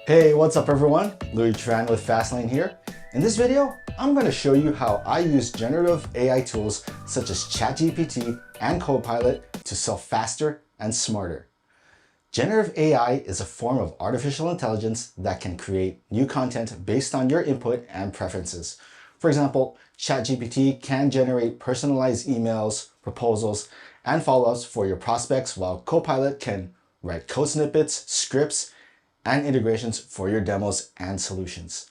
Hey, what's up everyone? Louis Tran with Fastlane here. In this video, I'm going to show you how I use generative AI tools such as ChatGPT and CoPilot to sell faster and smarter. Generative AI is a form of artificial intelligence that can create new content based on your input and preferences. For example, ChatGPT can generate personalized emails, proposals, and follow-ups for your prospects, while CoPilot can write code snippets, scripts, and integrations for your demos and solutions.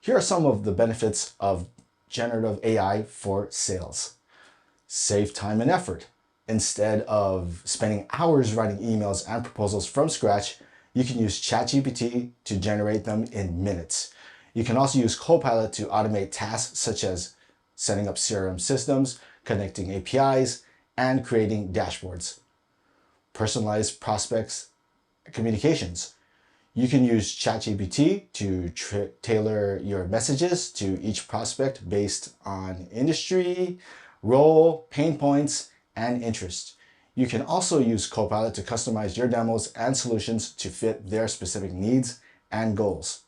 Here are some of the benefits of generative AI for sales. Save time and effort. Instead of spending hours writing emails and proposals from scratch, you can use ChatGPT to generate them in minutes. You can also use CoPilot to automate tasks such as setting up CRM systems, connecting APIs, and creating dashboards. Personalized prospects communications. You can use ChatGPT to tailor your messages to each prospect based on industry, role, pain points, and interest. You can also use CoPilot to customize your demos and solutions to fit their specific needs and goals.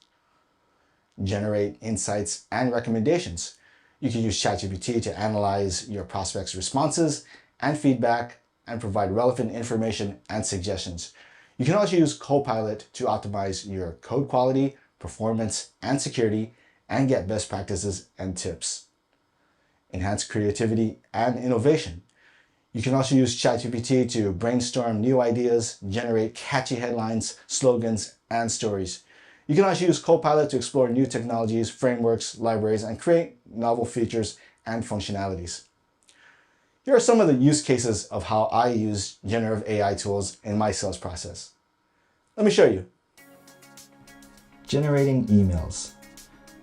Generate insights and recommendations. You can use ChatGPT to analyze your prospects' responses and feedback and provide relevant information and suggestions. You can also use CoPilot to optimize your code quality, performance, and security, and get best practices and tips. Enhance creativity and innovation. You can also use ChatGPT to brainstorm new ideas, generate catchy headlines, slogans, and stories. You can also use CoPilot to explore new technologies, frameworks, libraries, and create novel features and functionalities. Here are some of the use cases of how I use generative AI tools in my sales process. Let me show you. Generating emails.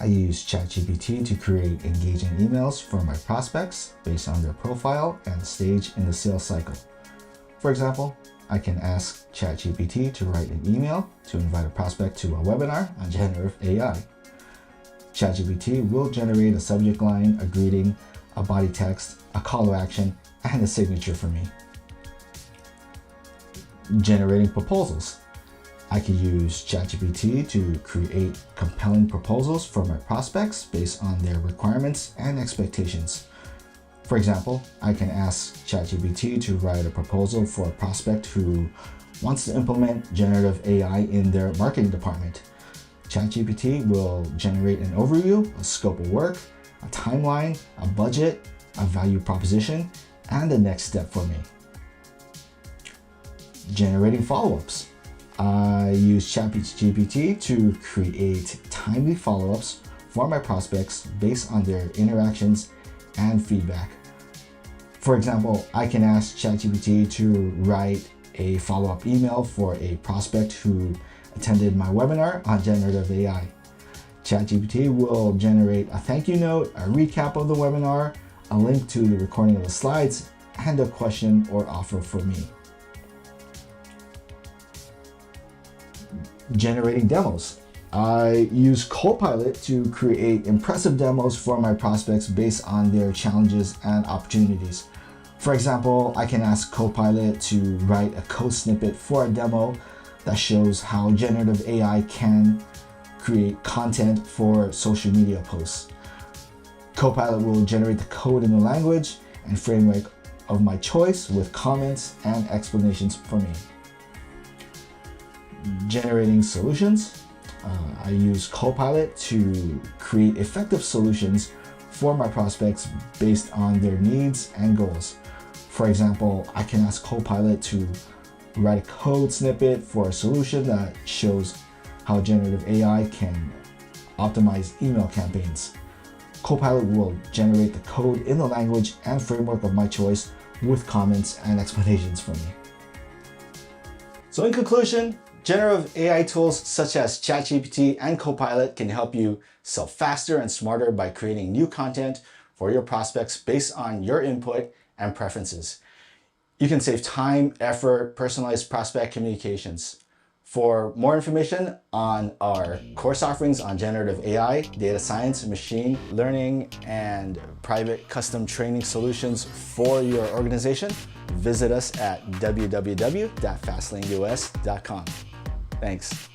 I use ChatGPT to create engaging emails for my prospects based on their profile and stage in the sales cycle. For example, I can ask ChatGPT to write an email to invite a prospect to a webinar on generative AI. ChatGPT will generate a subject line, a greeting, a body text, a call to action, and a signature for me. Generating proposals. I can use ChatGPT to create compelling proposals for my prospects based on their requirements and expectations. For example, I can ask ChatGPT to write a proposal for a prospect who wants to implement generative AI in their marketing department. ChatGPT will generate an overview, a scope of work, a timeline, a budget, a value proposition, and the next step for me. Generating follow-ups. I use ChatGPT to create timely follow-ups for my prospects based on their interactions and feedback. For example, I can ask ChatGPT to write a follow-up email for a prospect who attended my webinar on generative AI. ChatGPT will generate a thank you note, a recap of the webinar, a link to the recording of the slides, and a question or offer for me. Generating demos. I use CoPilot to create impressive demos for my prospects based on their challenges and opportunities. For example, I can ask CoPilot to write a code snippet for a demo that shows how generative AI can create content for social media posts. CoPilot will generate the code in the language and framework of my choice with comments and explanations for me. Generating solutions. I use CoPilot to create effective solutions for my prospects based on their needs and goals. For example, I can ask CoPilot to write a code snippet for a solution that shows how generative AI can optimize email campaigns. CoPilot will generate the code in the language and framework of my choice with comments and explanations for me. So in conclusion, generative AI tools such as ChatGPT and CoPilot can help you sell faster and smarter by creating new content for your prospects based on your input and preferences. You can save time, effort, personalized prospect communications. For more information on our course offerings on generative AI, data science, machine learning, and private custom training solutions for your organization, visit us at www.fastlaneus.com. Thanks.